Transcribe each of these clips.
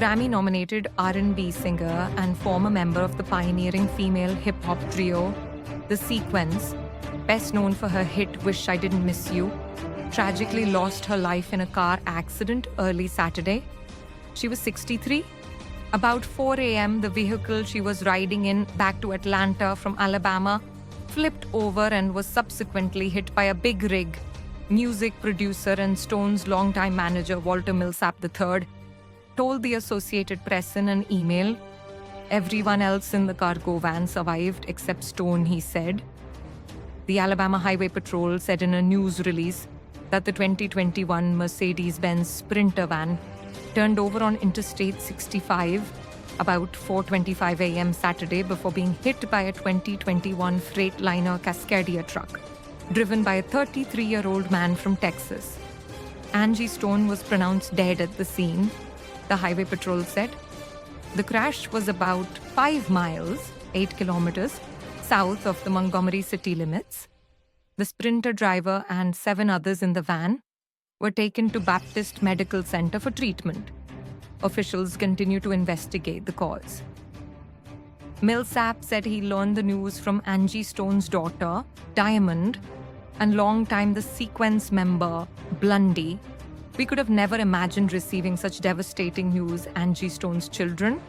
Grammy-nominated R&B singer and former member of the pioneering female hip-hop trio, The Sequence, best known for her hit Wish I Didn't Miss You, tragically lost her life in a car accident early Saturday. She was 63. About 4 a.m., the vehicle she was riding in back to Atlanta from Alabama flipped over and was subsequently hit by a big rig. Music producer and Stone's longtime manager Walter Millsap III told the Associated Press in an email. Everyone else in the cargo van survived except Stone, he said. The Alabama Highway Patrol said in a news release that the 2021 Mercedes-Benz Sprinter van turned over on Interstate 65 about 4:25 a.m. Saturday before being hit by a 2021 Freightliner Cascadia truck, driven by a 33-year-old man from Texas. Angie Stone was pronounced dead at the scene, the Highway Patrol said. The crash was about 5 miles, 8 kilometers, south of the Montgomery city limits. The Sprinter driver and 7 others in the van were taken to Baptist Medical Center for treatment. Officials continue to investigate the cause. Millsap said he learned the news from Angie Stone's daughter, Diamond, and longtime The Sequence member, Blondie. We could have never imagined receiving such devastating news, Angie Stone's children,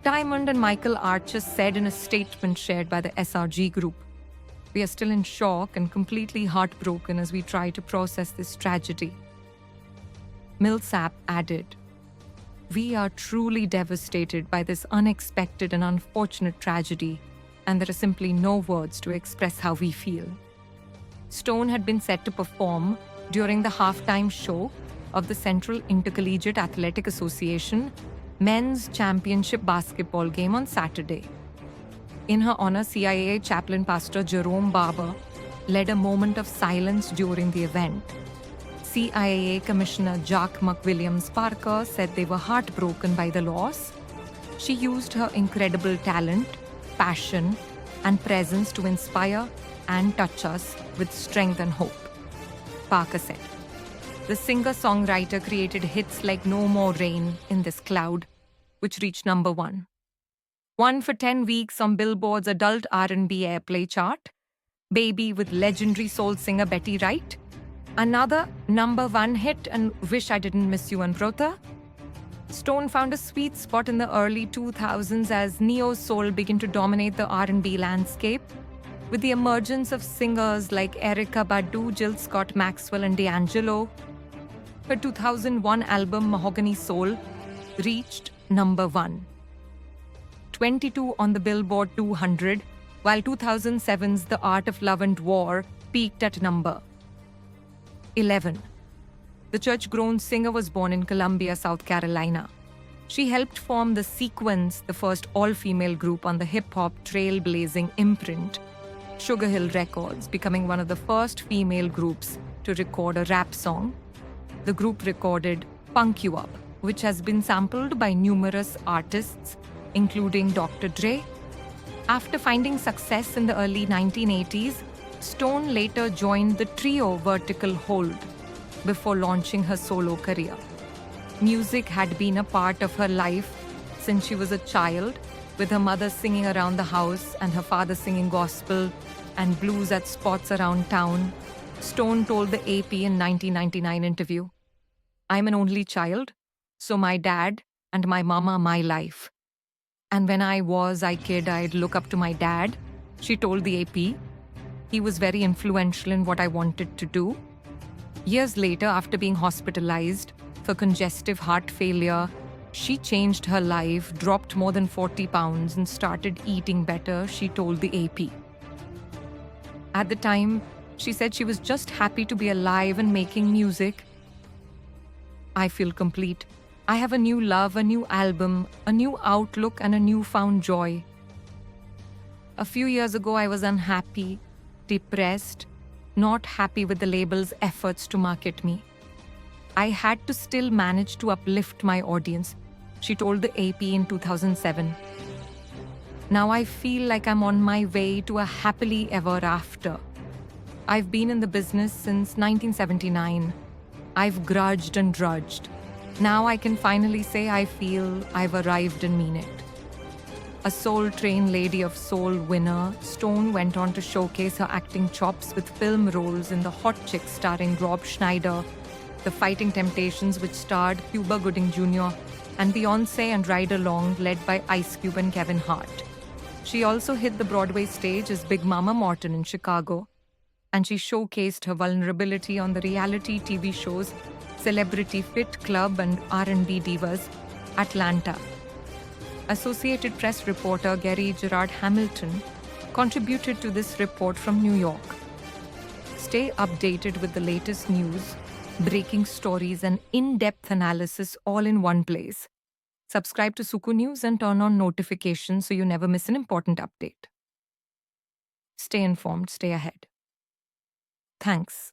Diamond and Michael Archer said in a statement shared by the SRG group. We are still in shock and completely heartbroken as we try to process this tragedy. Millsap added, "We are truly devastated by this unexpected and unfortunate tragedy, and there are simply no words to express how we feel." Stone had been set to perform during the halftime show of the Central Intercollegiate Athletic Association Men's Championship basketball game on Saturday. In her honor, CIAA chaplain Pastor Jerome Barber led a moment of silence during the event. CIAA Commissioner Jack McWilliams Parker said they were heartbroken by the loss. She used her incredible talent, passion, and presence to inspire and touch us with strength and hope, Parker said. The singer-songwriter created hits like No More Rain in This Cloud, which reached number 1. One for 10 weeks on Billboard's adult R&B airplay chart, Baby with legendary soul singer Betty Wright. Another number 1 hit and Wish I Didn't Miss You and Brother. Stone found a sweet spot in the early 2000s as neo-soul began to dominate the R&B landscape, with the emergence of singers like Erykah Badu, Jill Scott Maxwell, and D'Angelo. Her 2001 album Mahogany Soul reached number 1. 22 on the Billboard 200, while 2007's The Art of Love and War peaked at number 11. The church-grown singer was born in Columbia, South Carolina. She helped form The Sequence, the first all-female group on the hip-hop trailblazing imprint, Sugar Hill Records, becoming one of the first female groups to record a rap song. The group recorded Punk You Up, which has been sampled by numerous artists, including Dr. Dre. After finding success in the early 1980s, Stone later joined the trio Vertical Hold before launching her solo career. Music had been a part of her life since she was a child, with her mother singing around the house and her father singing gospel and blues at spots around town. Stone told the AP in 1999 interview, "I'm an only child, so my dad and my mama are my life. And when I was a kid, I'd look up to my dad," she told the AP. "He was very influential in what I wanted to do." Years later, after being hospitalized for congestive heart failure, she changed her life, dropped more than 40 pounds, and started eating better, she told the AP. At the time, she said she was just happy to be alive and making music. "I feel complete. I have a new love, a new album, a new outlook, and a newfound joy. A few years ago, I was unhappy, depressed, not happy with the label's efforts to market me. I had to still manage to uplift my audience," she told the AP in 2007. "Now I feel like I'm on my way to a happily ever after. I've been in the business since 1979. I've grudged and drudged. Now I can finally say I feel I've arrived and mean it. A Soul Train Lady of Soul winner, Stone went on to showcase her acting chops with film roles in The Hot Chick starring Rob Schneider, The Fighting Temptations which starred Cuba Gooding Jr., and Beyoncé and Ride Along led by Ice Cube and Kevin Hart. She also hit the Broadway stage as Big Mama Morton in Chicago, and she showcased her vulnerability on the reality TV shows Celebrity Fit Club and R&B Divas, Atlanta. Associated Press reporter Gary Gerard Hamilton contributed to this report from New York. Stay updated with the latest news, breaking stories, and in-depth analysis all in one place. Subscribe to Suku News and turn on notifications so you never miss an important update. Stay informed, stay ahead. Thanks.